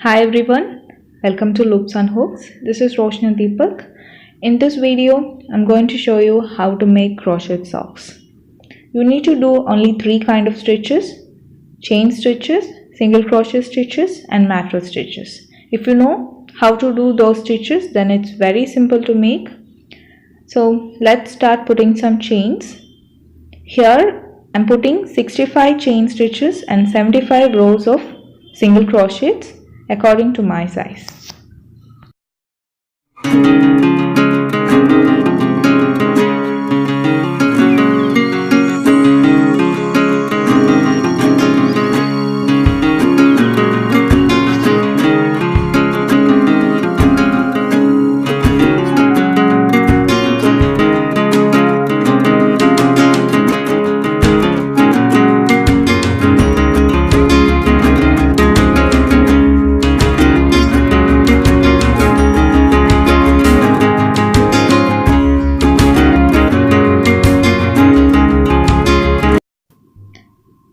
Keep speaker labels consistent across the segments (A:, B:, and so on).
A: Hi everyone, welcome to Loops and Hooks. This is Roshna Deepak. In this video, I'm going to show you how to make crochet socks. You need to do only three kinds of stitches: chain stitches, single crochet stitches, and macro stitches. If you know how to do those stitches, then it's very simple to make. So let's start putting some chains. Here I'm putting 65 chain stitches and 75 rows of single crochets according to my size.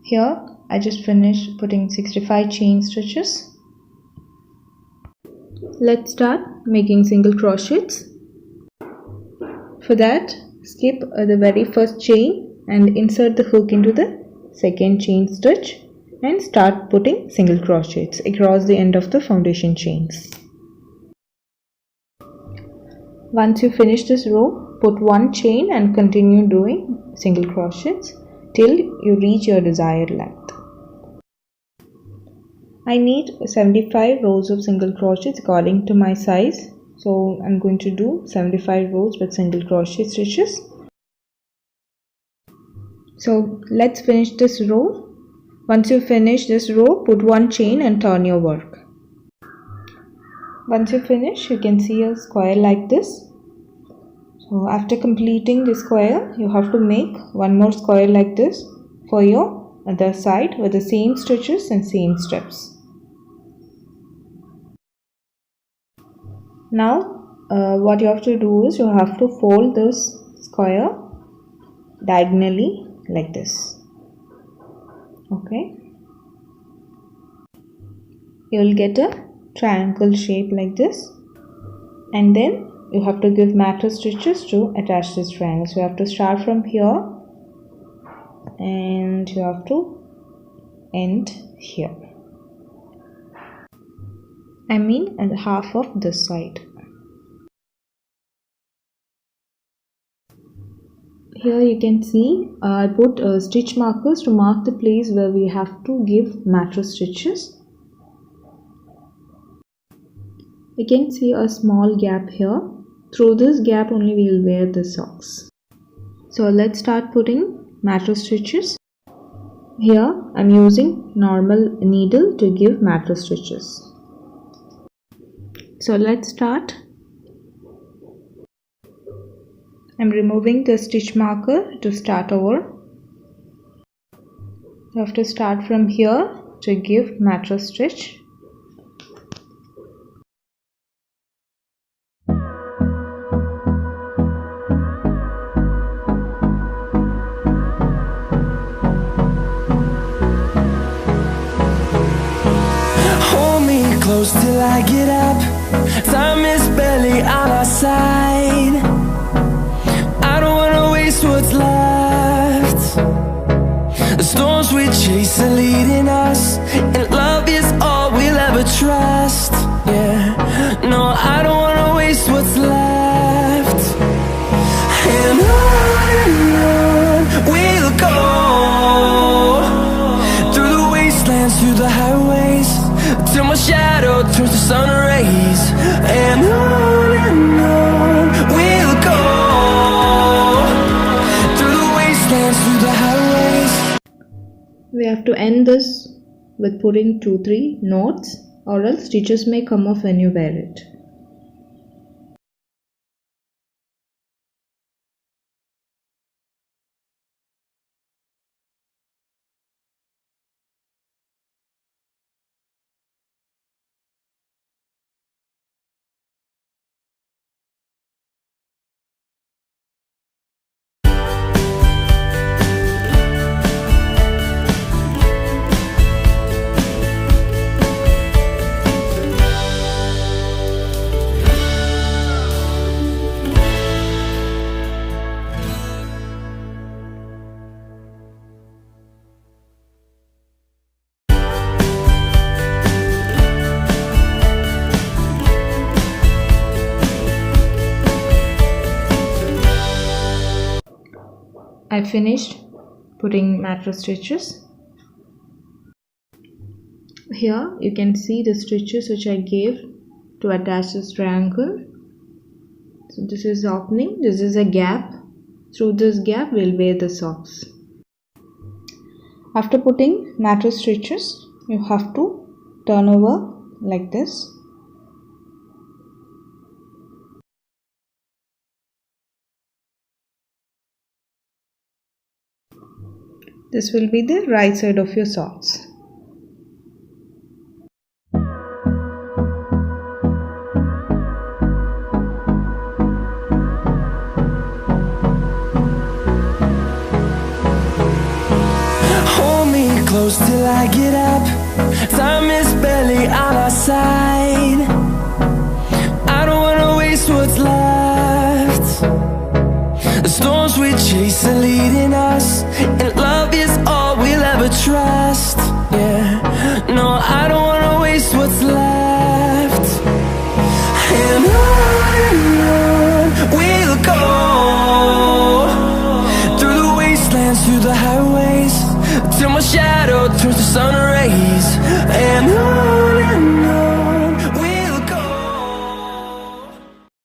A: Here I just finished putting 65 chain stitches. Let's start making single crochets. For that, skip the very first chain and insert the hook into the second chain stitch and start putting single crochets across the end of the foundation chains. Once you finish this row, put one chain and continue doing single crochets till you reach your desired length. I need 75 rows of single crochets according to my size, so I'm going to do 75 rows with single crochet stitches. So let's finish this row. Once you finish this row, put one chain and turn your work. Once you finish, you can see a square like this. So after completing the square, you have to make one more square like this for your other side with the same stitches and same steps. Now what you have to do is you have to fold this square diagonally like this. Okay. You will get a triangle shape like this, and then you have to give macro stitches to attach this triangle. So you have to start from here and you have to end here. I mean at half of this side. Here you can see I put stitch markers to mark the place where we have to give macro stitches. You can see a small gap here. Through this gap only we will wear the socks. So let's start putting macro stitches. Here I am using normal needle to give macro stitches. So let's start. I am removing the stitch marker to start over. You have to start from here to give macro stitch.
B: Close till I get up. Time is barely on our side. I don't wanna waste what's left. The storms we chase are leading us, and love is all we'll ever trust. Yeah, no, I don't wanna waste what's left. And on we'll go, through the wastelands, through the highways, till my shadow turns to sun rays. And on we'll go, through the wastelands, through the highways.
A: We have to end this with putting 2-3 knots, or else stitches may come off when you wear it. I finished putting mattress stitches. Here you can see the stitches which I gave to attach this triangle. So this is the opening, this is a gap. Through this gap we'll wear the socks. After putting mattress stitches, you have to turn over like this. This will be the right side of your socks.
B: Hold me close till I get up. Time is barely on our side. I don't wanna waste what's left. The storms we chase are leading